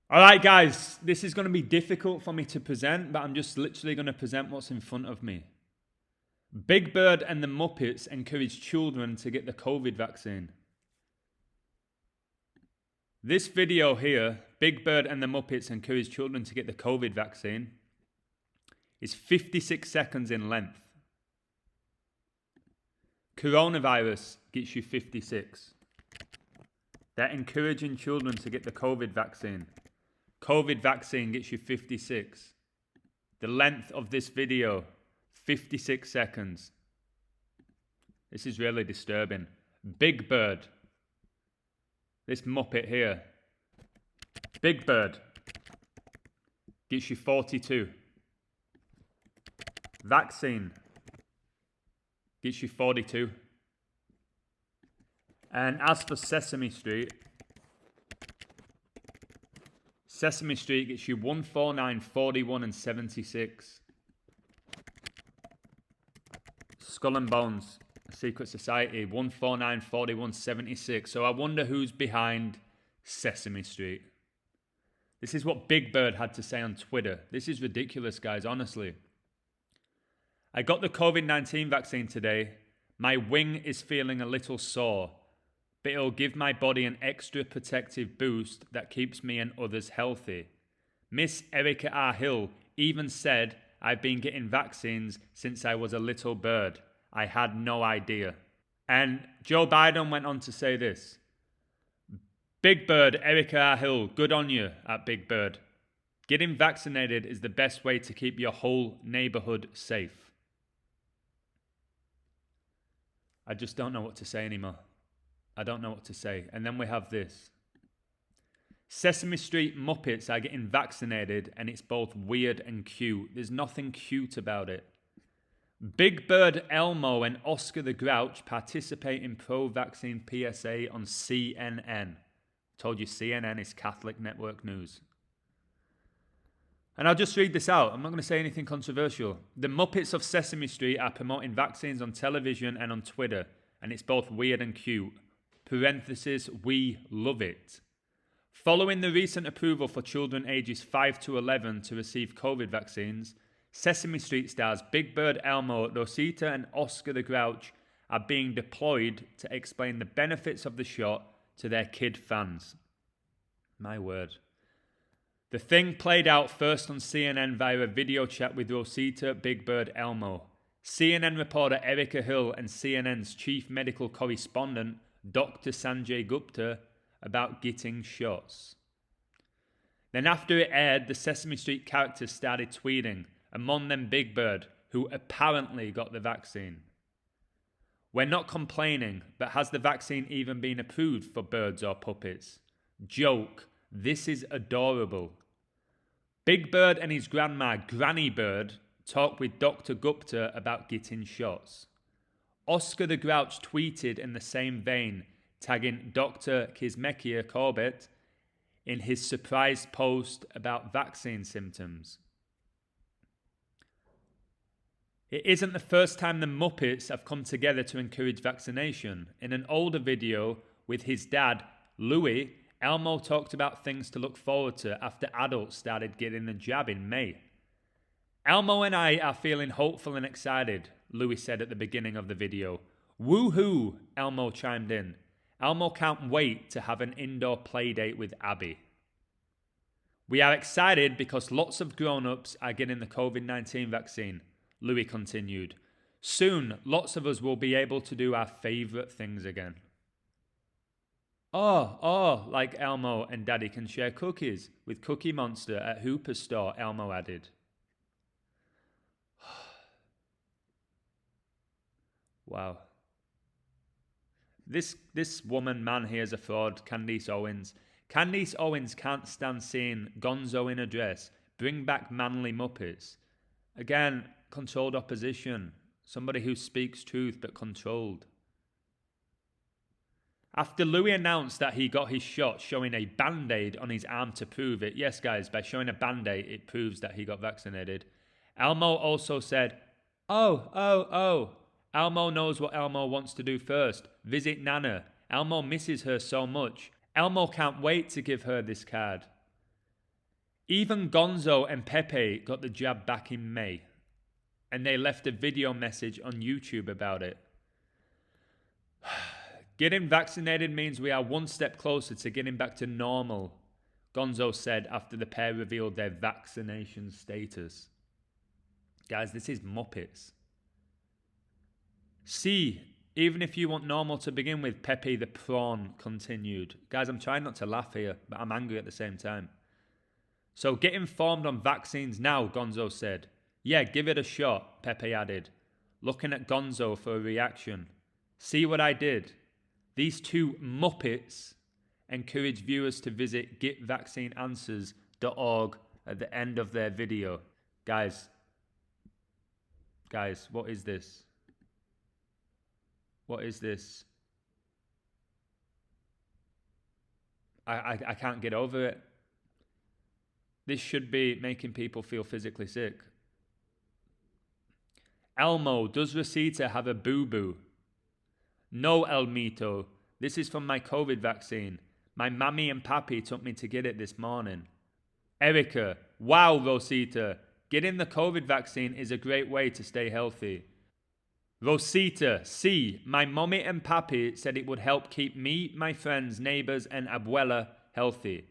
All right, guys, this is going to be difficult for me to present, but I'm just literally going to present what's in front of me. Big Bird and the Muppets encourage children to get the COVID vaccine. This video here, Big Bird and the Muppets encourage children to get the COVID vaccine, is 56 seconds in length. Coronavirus gets you 56. They're encouraging children to get the COVID vaccine. COVID vaccine gets you 56. The length of this video, 56 seconds. This is really disturbing. Big Bird. This Muppet here. Big Bird gets you 42. Vaccine gets you 42. And as for Sesame Street gets you 149, 41, and 76. Skull and Bones, Secret Society, 149, 41, 76. So I wonder who's behind Sesame Street. This is what Big Bird had to say on Twitter. This is ridiculous, guys, honestly. I got the COVID-19 vaccine today. My wing is feeling a little sore, but it'll give my body an extra protective boost that keeps me and others healthy. Miss Erica R. Hill even said, I've been getting vaccines since I was a little bird. I had no idea. And Joe Biden went on to say this. Big Bird, Erica R. Hill, good on you at Big Bird. Getting vaccinated is the best way to keep your whole neighborhood safe. I just don't know what to say anymore. I don't know what to say. And then we have this. Sesame Street Muppets are getting vaccinated and it's both weird and cute. There's nothing cute about it. Big Bird Elmo and Oscar the Grouch participate in pro-vaccine PSA on CNN. Told you CNN is Catholic Network News. And I'll just read this out. I'm not going to say anything controversial. The Muppets of Sesame Street are promoting vaccines on television and on Twitter, and it's both weird and cute. Parenthesis, we love it. Following the recent approval for children ages 5 to 11 to receive COVID vaccines, Sesame Street stars Big Bird Elmo, Rosita, and Oscar the Grouch are being deployed to explain the benefits of the shot to their kid fans. My word. The thing played out first on CNN via a video chat with Rosita, Big Bird Elmo. CNN reporter Erica Hill and CNN's chief medical correspondent Dr. Sanjay Gupta about getting shots. Then after it aired, the Sesame Street characters started tweeting, among them Big Bird, who apparently got the vaccine. We're not complaining, but has the vaccine even been approved for birds or puppets? Joke, this is adorable. Big Bird and his grandma, Granny Bird, talked with Dr. Gupta about getting shots. Oscar the Grouch tweeted in the same vein, tagging Dr. Kismekia Corbett in his surprise post about vaccine symptoms. It isn't the first time the Muppets have come together to encourage vaccination. In an older video with his dad, Louis, Elmo talked about things to look forward to after adults started getting the jab in May. Elmo and I are feeling hopeful and excited, Louis said at the beginning of the video. Woohoo, Elmo chimed in. Elmo can't wait to have an indoor play date with Abby. We are excited because lots of grown-ups are getting the COVID-19 vaccine, Louis continued. Soon, lots of us will be able to do our favourite things again. Like Elmo and Daddy can share cookies with Cookie Monster at Hooper's store, Elmo added. Wow. This man here is a fraud, Candice Owens. Candice Owens can't stand seeing Gonzo in a dress, bring back manly Muppets. Again, controlled opposition. Somebody who speaks truth but controlled. After Louis announced that he got his shot showing a band-aid on his arm to prove it, yes guys, by showing a band-aid it proves that he got vaccinated, Elmo also said, Oh, Elmo knows what Elmo wants to do first, visit Nana. Elmo misses her so much. Elmo can't wait to give her this card. Even Gonzo and Pepe got the jab back in May, and they left a video message on YouTube about it. Getting vaccinated means we are one step closer to getting back to normal, Gonzo said after the pair revealed their vaccination status. Guys, this is Muppets. See, even if you want normal to begin with, Pepe the Prawn continued. Guys, I'm trying not to laugh here, but I'm angry at the same time. So get informed on vaccines now, Gonzo said. Yeah, give it a shot, Pepe added, looking at Gonzo for a reaction. See what I did? These two Muppets encourage viewers to visit getvaccineanswers.org at the end of their video. Guys, what is this? What is this? I can't get over it. This should be making people feel physically sick. Elmo, does Rosita have a boo-boo? No, Elmito. This is from my COVID vaccine. My mammy and pappy took me to get it this morning. Erica, wow, Rosita. Getting the COVID vaccine is a great way to stay healthy. Rosita, see, my mommy and pappy said it would help keep me, my friends, neighbors, and abuela healthy.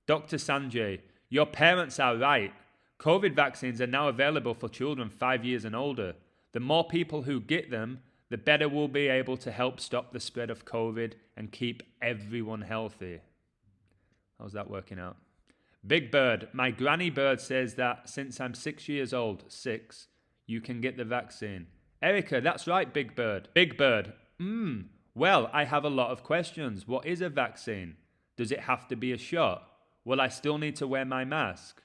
Dr. Sanjay, your parents are right. COVID vaccines are now available for children 5 years and older. The more people who get them, the better we'll be able to help stop the spread of COVID and keep everyone healthy. How's that working out? Big Bird, my granny bird says that since I'm 6 years old, you can get the vaccine. Erica, that's right, Big Bird. Big Bird, well, I have a lot of questions. What is a vaccine? Does it have to be a shot? Will I still need to wear my mask?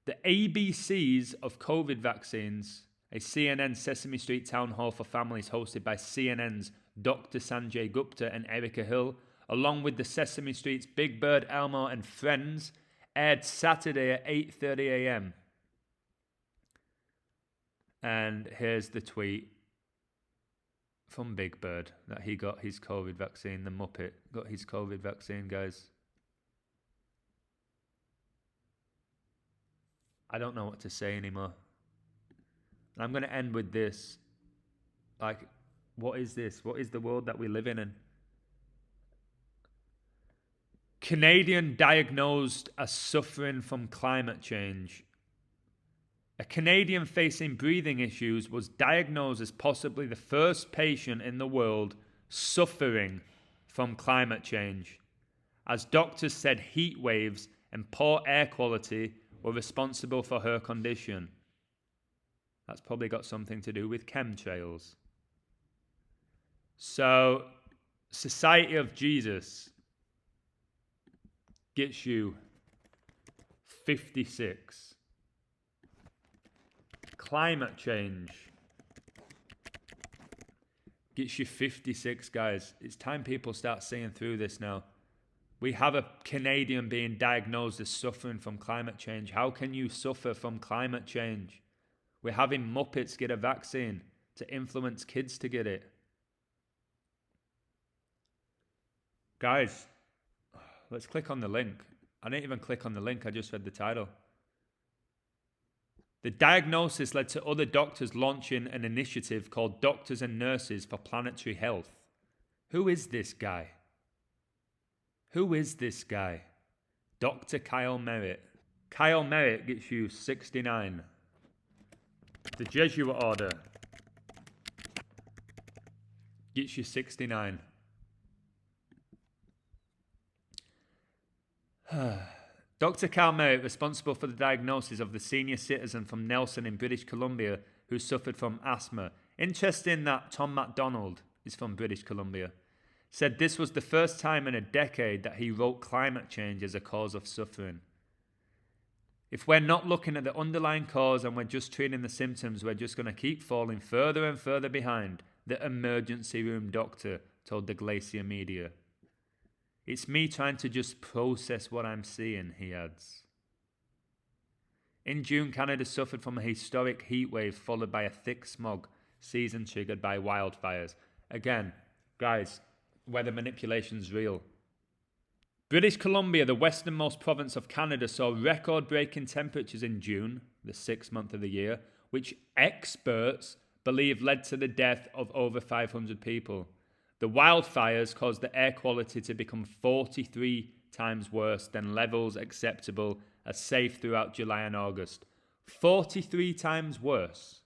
The ABCs of COVID vaccines, a CNN Sesame Street town hall for families hosted by CNN's Dr. Sanjay Gupta and Erica Hill, along with the Sesame Street's Big Bird, Elmo and Friends, aired Saturday at 8:30 a.m. And here's the tweet from Big Bird that he got his COVID vaccine. The Muppet got his COVID vaccine, guys. I don't know what to say anymore. I'm going to end with this. Like, what is this? What is the world that we live in? Canadian diagnosed as suffering from climate change. A Canadian facing breathing issues was diagnosed as possibly the first patient in the world suffering from climate change, as doctors said heat waves and poor air quality were responsible for her condition. That's probably got something to do with chemtrails. So, Society of Jesus gets you 56. Climate change gets you 56, guys. It's time people start seeing through this now. We have a Canadian being diagnosed as suffering from climate change. How can you suffer from climate change? We're having Muppets get a vaccine to influence kids to get it. Guys, let's click on the link. I didn't even click on the link, I just read the title. The diagnosis led to other doctors launching an initiative called Doctors and Nurses for Planetary Health. Who is this guy? Who is this guy? Dr. Kyle Merritt. Kyle Merritt gets you 69. The Jesuit Order gets you 69. Dr. Kyle Merritt, responsible for the diagnosis of the senior citizen from Nelson in British Columbia who suffered from asthma. Interesting that Tom MacDonald is from British Columbia. Said this was the first time in a decade that he wrote climate change as a cause of suffering. If we're not looking at the underlying cause and we're just treating the symptoms, we're just going to keep falling further and further behind, the emergency room doctor told the Glacier Media. It's me trying to just process what I'm seeing, he adds. In June, Canada suffered from a historic heat wave followed by a thick smog season triggered by wildfires. Again, guys, weather manipulation's real. British Columbia, the westernmost province of Canada, saw record-breaking temperatures in June, the 6th month of the year, which experts believe led to the death of over 500 people. The wildfires caused the air quality to become 43 times worse than levels acceptable as safe throughout July and August. 43 times worse.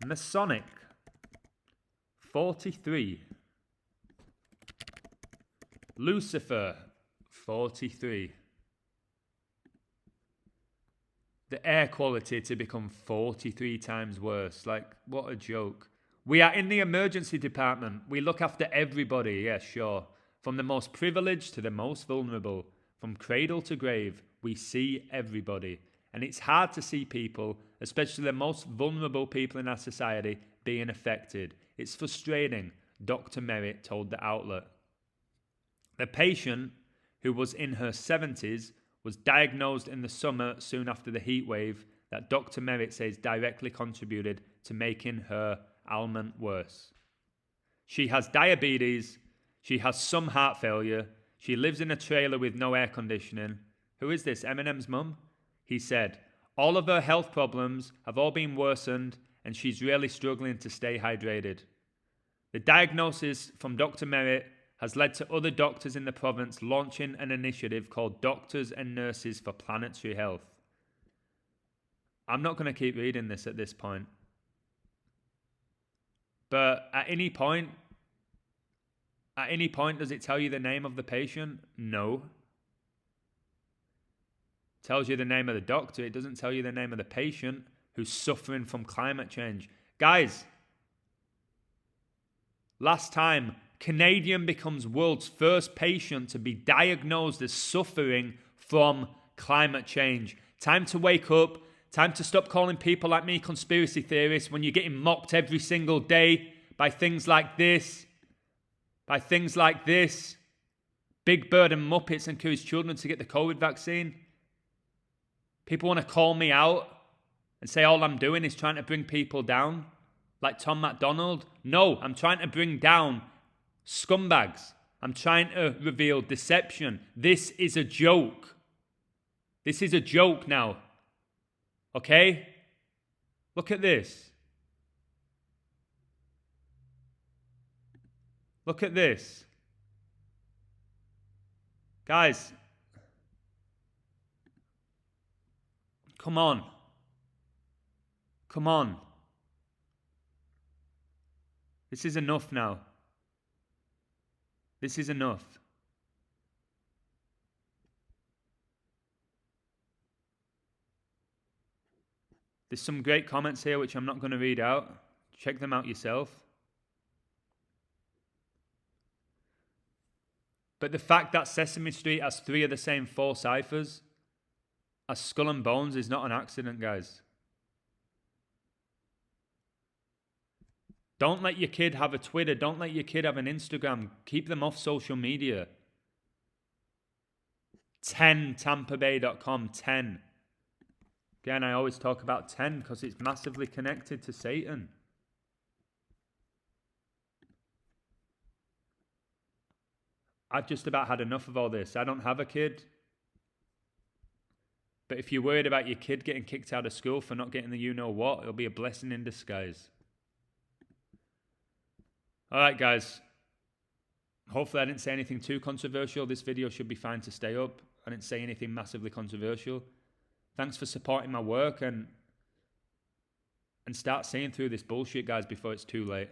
Masonic. 43. Lucifer. 43. The air quality to become 43 times worse. Like, what a joke. We are in the emergency department. We look after everybody, yeah, sure. From the most privileged to the most vulnerable. From cradle to grave, we see everybody. And it's hard to see people, especially the most vulnerable people in our society, being affected. It's frustrating, Dr. Merritt told the outlet. The patient, who was in her 70s, was diagnosed in the summer soon after the heat wave that Dr. Merritt says directly contributed to making her ailment worse. She has diabetes, she has some heart failure, she lives in a trailer with no air conditioning. Who is this, Eminem's mum? He said, all of her health problems have all been worsened and she's really struggling to stay hydrated. The diagnosis from Dr. Merritt has led to other doctors in the province launching an initiative called Doctors and Nurses for Planetary Health. I'm not going to keep reading this at this point. But at any point, does it tell you the name of the patient? No. It tells you the name of the doctor. It doesn't tell you the name of the patient who's suffering from climate change. Guys, last time, Canadian becomes world's first patient to be diagnosed as suffering from climate change. Time to wake up. Time to stop calling people like me conspiracy theorists when you're getting mocked every single day by things like this. Big Bird and Muppets encourage children to get the COVID vaccine. People want to call me out and say all I'm doing is trying to bring people down, like Tom MacDonald. No, I'm trying to bring down scumbags. I'm trying to reveal deception. This is a joke. This is a joke now. Okay? Look at this. Look at this. Guys, come on. Come on. This is enough now. This is enough. There's some great comments here which I'm not going to read out. Check them out yourself. But the fact that Sesame Street has 3 of the same 4 ciphers as Skull and Bones is not an accident, guys. Don't let your kid have a Twitter. Don't let your kid have an Instagram. Keep them off social media. 10tampabay.com. 10. Again, I always talk about 10 because it's massively connected to Satan. I've just about had enough of all this. I don't have a kid. But if you're worried about your kid getting kicked out of school for not getting the you-know-what, it'll be a blessing in disguise. All right, guys. Hopefully I didn't say anything too controversial. This video should be fine to stay up. I didn't say anything massively controversial. Thanks for supporting my work and start seeing through this bullshit, guys, before it's too late.